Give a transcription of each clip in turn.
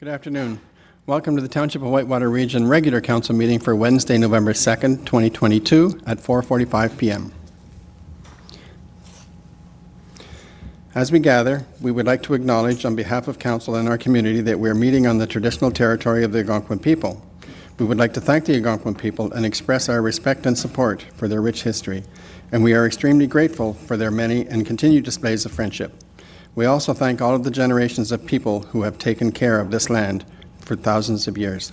Good afternoon. Welcome to the Township of Whitewater Region Regular Council meeting for Wednesday, November 2nd, 2022 at 4:45 p.m. As we gather, we would like to acknowledge on behalf of Council and our community that we are meeting on the traditional territory of the Algonquin people. We would like to thank the Algonquin people and express our respect and support for their rich history, and we are extremely grateful for their many and continued displays of friendship. We also thank all of the generations of people who have taken care of this land for thousands of years.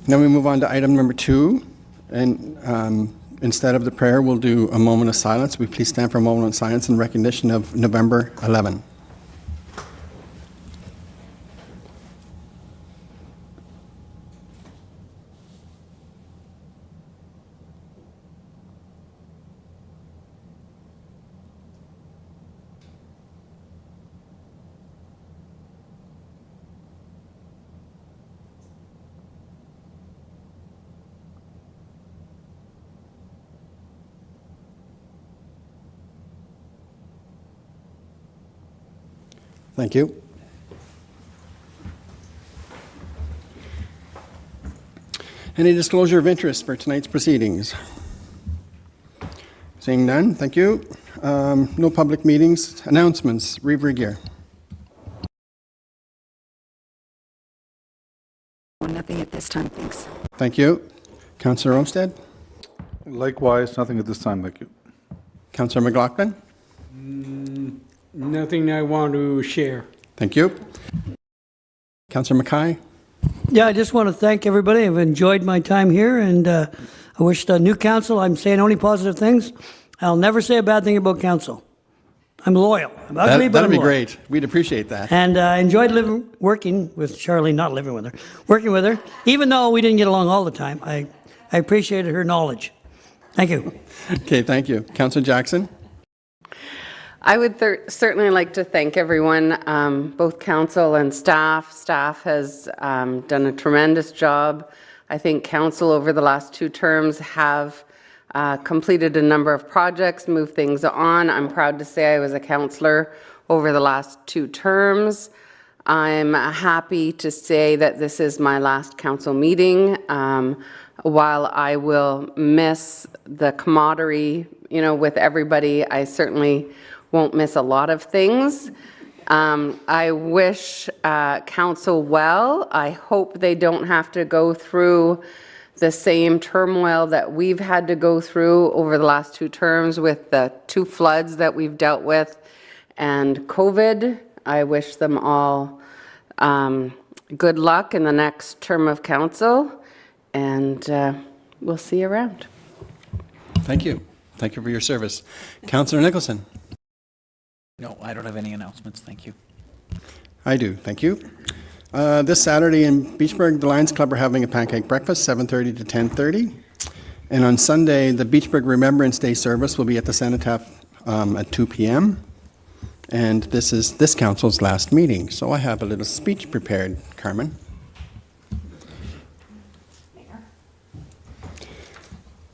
Now we move on to item number 2, and instead of the prayer, we'll do a moment of silence. We please stand for a moment of silence in recognition of November 11. Thank you. Any disclosure of interest for tonight's proceedings? Seeing none, thank you. No public meetings. Announcements. Reeve Regier. Nothing at this time, thanks. Thank you. Councillor Olmsted. Likewise, nothing at this time, thank you. Councillor McLaughlin. Nothing I want to share. Thank you. Councillor Mackay. Yeah, I just want to thank everybody. I've enjoyed my time here, and I wish the new council, I'm saying only positive things. I'll never say a bad thing about council. I'm loyal. I'm ugly, but That'd I'm be loyal. great. We'd appreciate that. And I enjoyed working with Charlene, not living with her, working with her. Even though we didn't get along all the time, I appreciated her knowledge. Thank you. Okay, thank you. Councillor Jackson. I would certainly like to thank everyone, both council and staff. Staff has done a tremendous job. I think council over the last 2 terms have completed a number of projects, moved things on. I'm proud to say I was a councillor over the last 2 terms. I'm happy to say that this is my last council meeting. While I will miss the camaraderie, with everybody, I certainly won't miss a lot of things. I wish council well. I hope they don't have to go through the same turmoil that we've had to go through over the last 2 terms with the 2 floods that we've dealt with and COVID. I wish them all good luck in the next term of council, and we'll see you around. Thank you. Thank you for your service. Councillor Nicholson. No, I don't have any announcements. Thank you. I do. Thank you. This Saturday in Beachburg, the Lions Club are having a pancake breakfast, 7:30 to 10:30. And on Sunday, the Beachburg Remembrance Day service will be at the Cenotaph at 2 p.m. And this is this council's last meeting. So I have a little speech prepared, Carmen.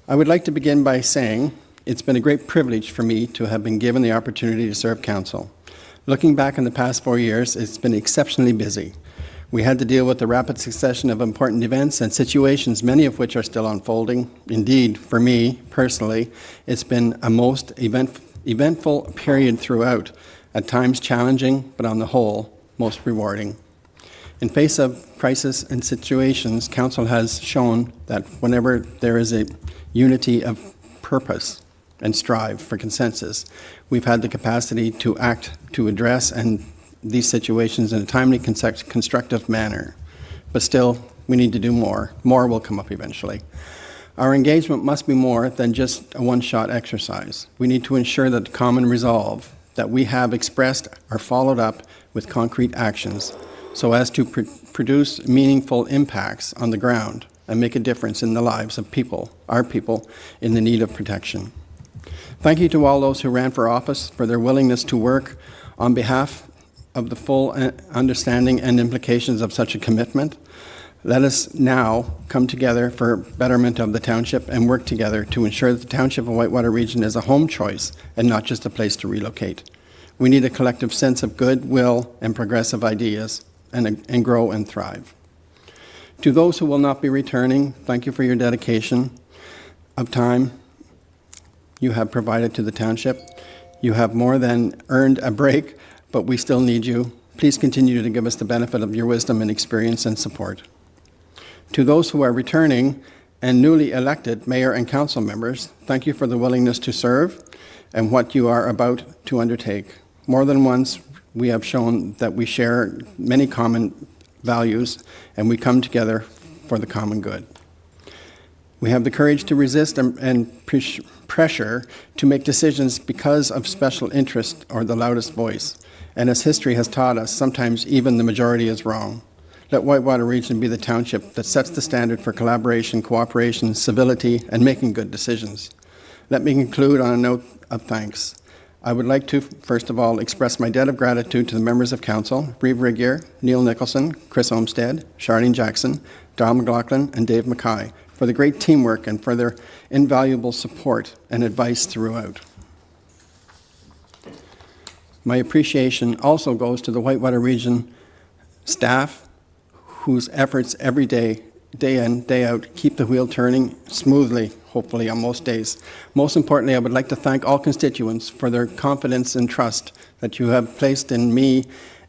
I would like to begin by saying it's been a great privilege for me to have been given the opportunity to serve council. Looking back in the past 4 years, it's been exceptionally busy. We had to deal with the rapid succession of important events and situations, many of which are still unfolding. Indeed, for me, personally, it's been a most eventful period throughout, at times challenging, but on the whole, most rewarding. In face of crisis and situations, council has shown that whenever there is a unity of purpose and strive for consensus, we've had the capacity to act, to address these situations in a timely, constructive manner. But still, we need to do more. More will come up eventually. Our engagement must be more than just a one-shot exercise. We need to ensure that the common resolve that we have expressed are followed up with concrete actions so as to produce meaningful impacts on the ground and make a difference in the lives of people, our people, in the need of protection. Thank you to all those who ran for office for their willingness to work on behalf of the full understanding and implications of such a commitment. Let us now come together for betterment of the township and work together to ensure that the Township of Whitewater Region is a home choice and not just a place to relocate. We need a collective sense of goodwill and progressive ideas and grow and thrive. To those who will not be returning, thank you for your dedication of time you have provided to the township. You have more than earned a break, but we still need you. Please continue to give us the benefit of your wisdom and experience and support. To those who are returning and newly elected mayor and council members, thank you for the willingness to serve and what you are about to undertake. More than once, we have shown that we share many common values and we come together for the common good. We have the courage to resist and pressure to make decisions because of special interest or the loudest voice. And as history has taught us, sometimes even the majority is wrong. Let Whitewater Region be the township that sets the standard for collaboration, cooperation, civility, and making good decisions. Let me conclude on a note of thanks. I would like to, first of all, express my debt of gratitude to the members of council, Breve Rigier, Neil Nicholson, Chris Olmsted, Charlene Jackson, Don McLaughlin, and Dave Mackay, for the great teamwork and for their invaluable support and advice throughout. My appreciation also goes to the Whitewater Region staff, whose efforts every day, day in, day out, keep the wheel turning smoothly, hopefully on most days. Most importantly, I would like to thank all constituents for their confidence and trust that you have placed in me,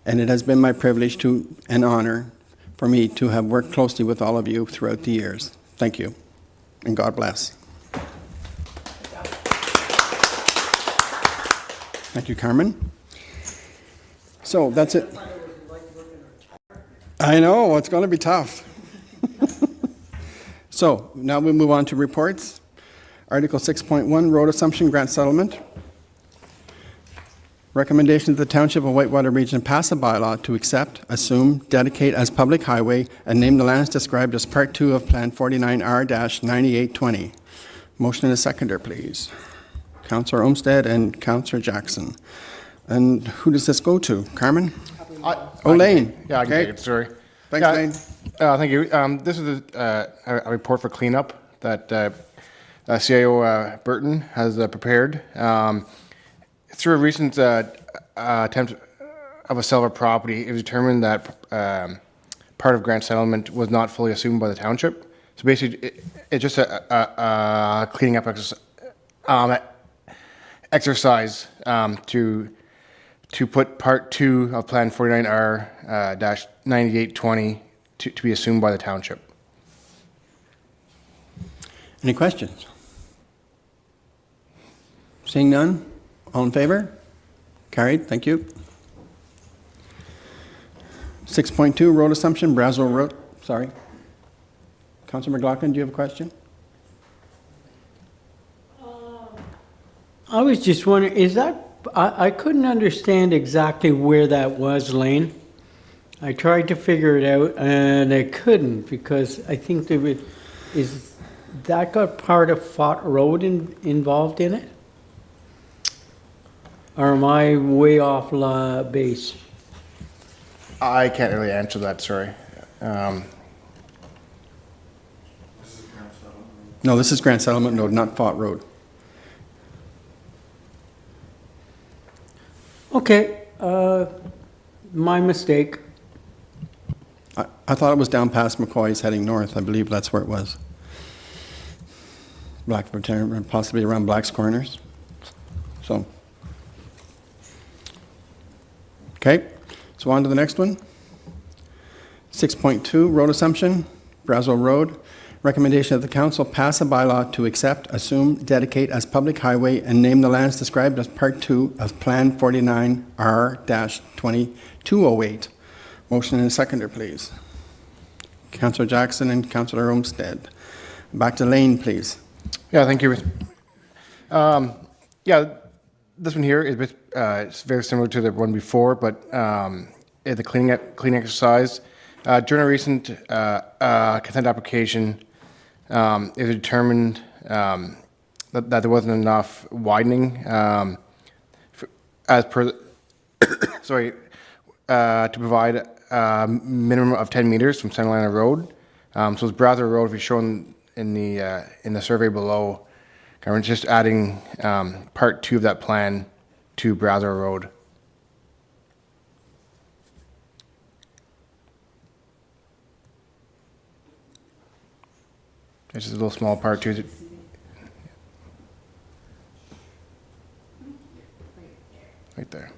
and it has been my privilege and honor for me to have worked closely with all of you throughout the years. Thank you, and God bless. Thank you, Carmen. So that's it. I know, it's going to be tough. So now we move on to reports. Article 6.1, Road Assumption Grant Settlement. Recommendation that the Township of Whitewater Region pass a bylaw to accept, assume, dedicate as public highway, and name the lands described as Part 2 of Plan 49R-9820. Motion and a seconder, please. Councillor Olmsted and Councillor Jackson. And who does this go to? Carmen? Lane. Yeah, I can take it, sorry. Thanks, Lane. Thank you. This is a report for cleanup that CIO Burton has prepared. Through a recent attempt of a sale of a property, it was determined that part of grant settlement was not fully assumed by the township. So basically, it's just a cleaning up exercise to put Part 2 of Plan 49R-9820 to be assumed by the township. Any questions? Seeing none? All in favor? Carried. Thank you. 6.2, Road Assumption, Brazeau Road. Sorry. Councillor McLaughlin, do you have a question? I was just wondering, is that, I couldn't understand exactly where that was, Lane. I tried to figure it out and I couldn't because I think there was, is that got part of Fott Road involved in it? Or am I way off base? I can't really answer that, sorry. No, this is Grant Settlement Road, not Fott Road. Okay, my mistake. I thought it was down past McCoy's heading north. I believe that's where it was. Possibly around Black's Corners. So, okay, so on to the next one. 6.2, Road Assumption, Brazeau Road. Recommendation that the council pass a bylaw to accept, assume, dedicate as public highway and name the lands described as Part 2 of Plan 49R-2208. Motion and a seconder, please. Councillor Jackson and Councillor Olmsted. Back to Lane, please. Yeah, thank you. Yeah, this one here is it's very similar to the one before, but the cleaning exercise. During a recent consent application, it was determined that there wasn't enough widening as per sorry to provide a minimum of 10 meters from center line of road. So it's Brazeau Road, if you're shown in the survey below. We're just adding Part 2 of that plan to Brazeau Road. This is a little small part too. Right there.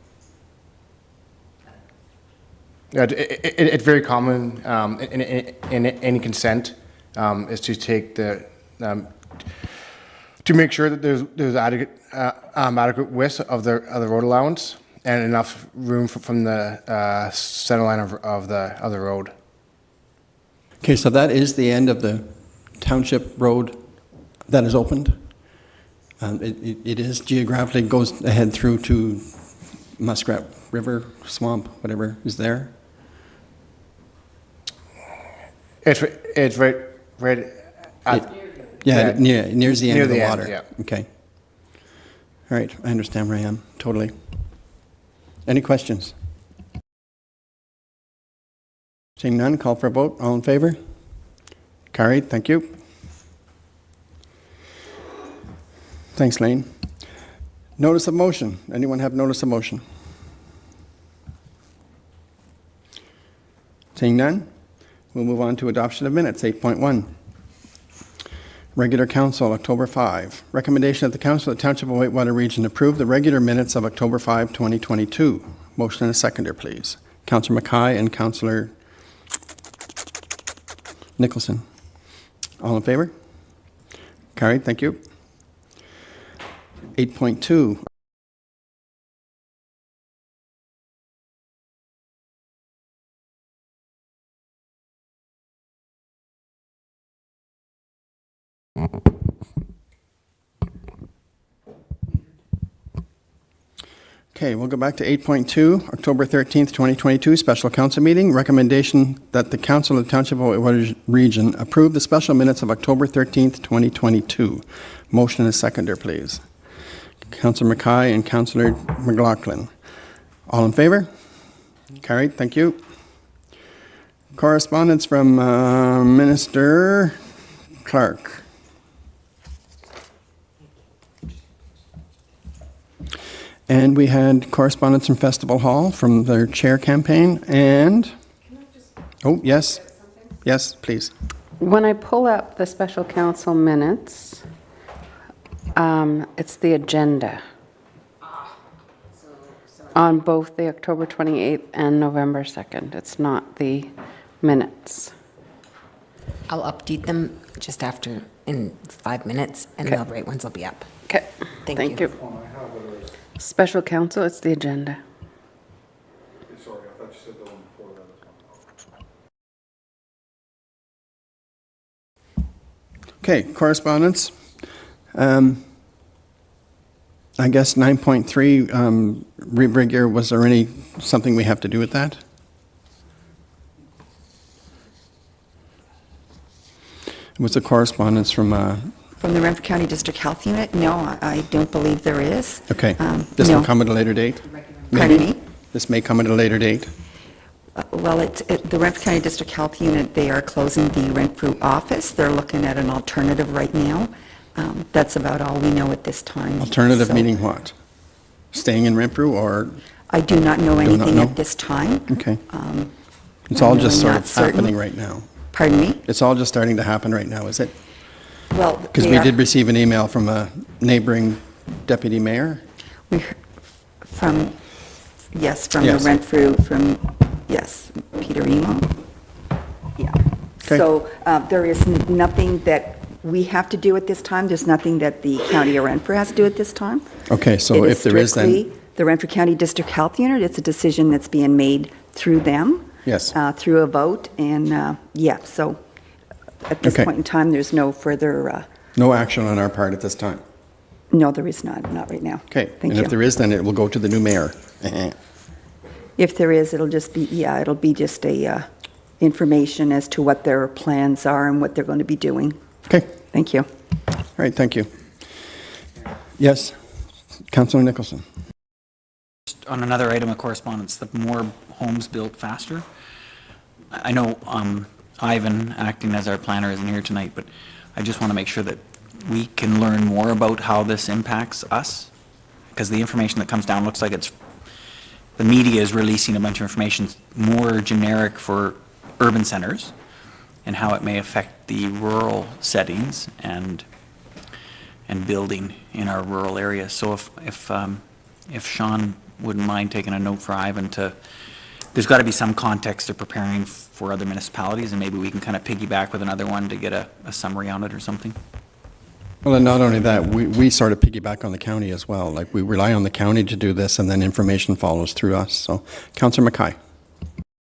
Yeah, it's very common in any consent is to take the to make sure that there's adequate width of the road allowance and enough room from the center line of the road. Okay, so that is the end of the township road that is opened. It is geographically goes ahead through to Muskrat River, swamp, whatever is there. It's right at Yeah, near the end Near of the the end, water. yeah. Okay. All right, I understand where I am, totally. Any questions? Seeing none, call for a vote. All in favor? Carried, thank you. Thanks, Lane. Notice of motion. Anyone have notice of motion? Seeing none, we'll move on to adoption of minutes, 8.1. Regular Council, October 5. Recommendation that the Council of the Township of Whitewater Region approve the regular minutes of October 5, 2022. Motion and a seconder, please. Councillor Mackay and Councillor Nicholson. All in favor? Carried, thank you. 8.2. Okay, we'll go back to 8.2, October 13th, 2022, special council meeting. Recommendation that the Council of the Township of Whitewater Region approve the special minutes of October 13th, 2022. Motion and a seconder, please. Councillor Mackay and Councillor McLaughlin. All in favor? Carried, thank you. Correspondence from Minister Clark. And we had correspondence from Festival Hall from their chair campaign, and, oh, yes, yes, please. When I pull up the special council minutes, it's the agenda on both the October 28th and November 2nd. It's not the minutes. I'll update them just after, in 5 minutes, and Okay. the right ones will be up. Okay, Thank thank you. you. Special council, it's the agenda. Sorry, I thought you said the one before that as well. Okay, correspondence. I guess 9.3, rebrig, was there any, something we have to do with that? It was a correspondence from, From the Renfrew County District Health Unit? No, I don't believe there is. okay, this will No. come at a later date? Pardon Maybe? me? This may come at a later date? Well, the Renfrew County District Health Unit, they are closing the Renfrew office. They're looking at an alternative right now. That's about all we know at this time. Alternative So meaning what? Staying in Renfrew, or, I do not know not anything know? at this time. okay. It's all I'm just really sort not of certain. happening right now. Pardon me? It's all just starting to happen right now, is it? Well, Because they we are- did receive an email from a neighboring deputy mayor. We heard from, yes, from the Yes. Renfrew, yes, Peter Emo. Yeah. Okay. So there is nothing that we have to do at this time. There's nothing that the county of Renfrew has to do at this time. Okay, so It if there is, then, strictly the Renfrew County District Health Unit. It's a decision that's being made through them. Yes. Through a vote, and, yeah, so at this Okay. point in time, there's no further, no action on our part at this time. no, there is not right now. Okay, Thank and if you. there is, then it will go to the new mayor. If there is, it'll just be, yeah, it'll be just a information as to what their plans are and what they're going to be doing. Okay, Thank you. all right, thank you. Yes, Councilor Nicholson. Just on another item of correspondence, the more homes built faster. I know Ivan, acting as our planner, isn't here tonight, but I just want to make sure that we can learn more about how this impacts us, because the information that comes down looks like the media is releasing a bunch of information more generic for urban centers, and how it may affect the rural settings and building in our rural areas. So if Sean wouldn't mind taking a note for Ivan to, there's got to be some context of preparing for other municipalities, and maybe we can kind of piggyback with another one to get a summary on it or something. Well, and not only that, we sort of piggyback on the county as well. Like, we rely on the county to do this, and then information follows through us. So, Councillor Mackay.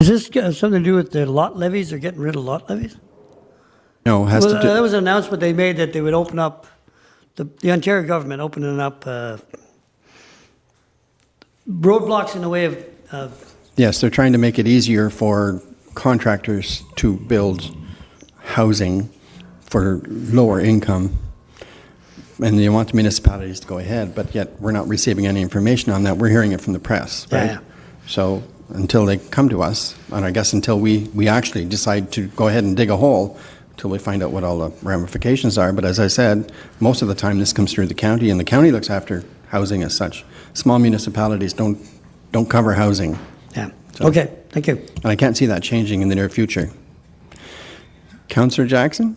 Is this something to do with the lot levies or getting rid of lot levies? No, it has Well, to do... that was an announcement they made that they would open up, the Ontario government opening up roadblocks in the way of Yes, they're trying to make it easier for contractors to build housing for lower income. And they want the municipalities to go ahead, but yet we're not receiving any information on that. We're hearing it from the press, right? Yeah. So until they come to us, and I guess until we actually decide to go ahead and dig a hole, until we find out what all the ramifications are. But as I said, most of the time this comes through the county, and the county looks after housing as such. Small municipalities don't cover housing. Yeah. So- Okay, thank you. And I can't see that changing in the near future. Councillor Jackson?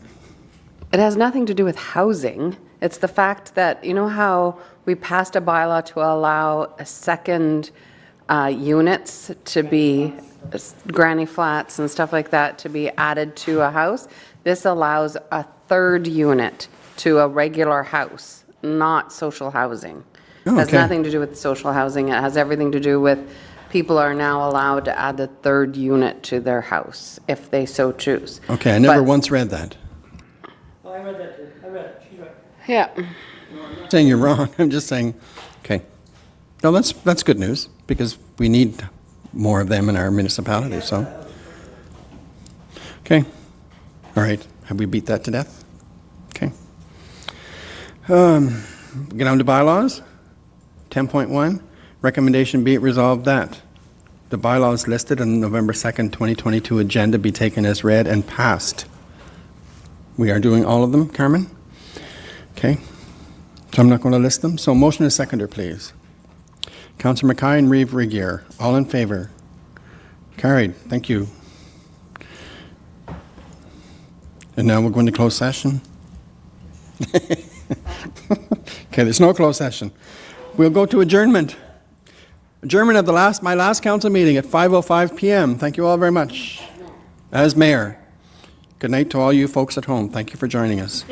It has nothing to do with housing. It's the fact that, you know how we passed a bylaw to allow a second units to be, granny flats and stuff like that, to be added to a house? This allows a third unit to a regular house, not social housing. Oh, Has okay. nothing to do with social housing. It has everything to do with people are now allowed to add the third unit to their house if they so choose. Okay, I never But- once read that. Oh, I read that too. I read it. She's right. Yeah. I'm not saying you're wrong, I'm just saying, okay. No, that's good news, because we need more of them in our municipality, so. Okay, all right, have we beat that to death? Okay. Get on to bylaws. 10.1, recommendation be it resolved that the bylaws listed on November 2nd, 2022 agenda be taken as read and passed. We are doing all of them, Carmen? Okay, so I'm not going to list them. So motion and seconder, please. Councillor Mackay and Reeve Regier, all in favor? Carried, thank you. And now we're going to close session. Okay, there's no closed session. We'll go to adjournment. Adjournment of my last council meeting at 5:05 p.m. Thank you all very much. As mayor. Good night to all you folks at home. Thank you for joining us.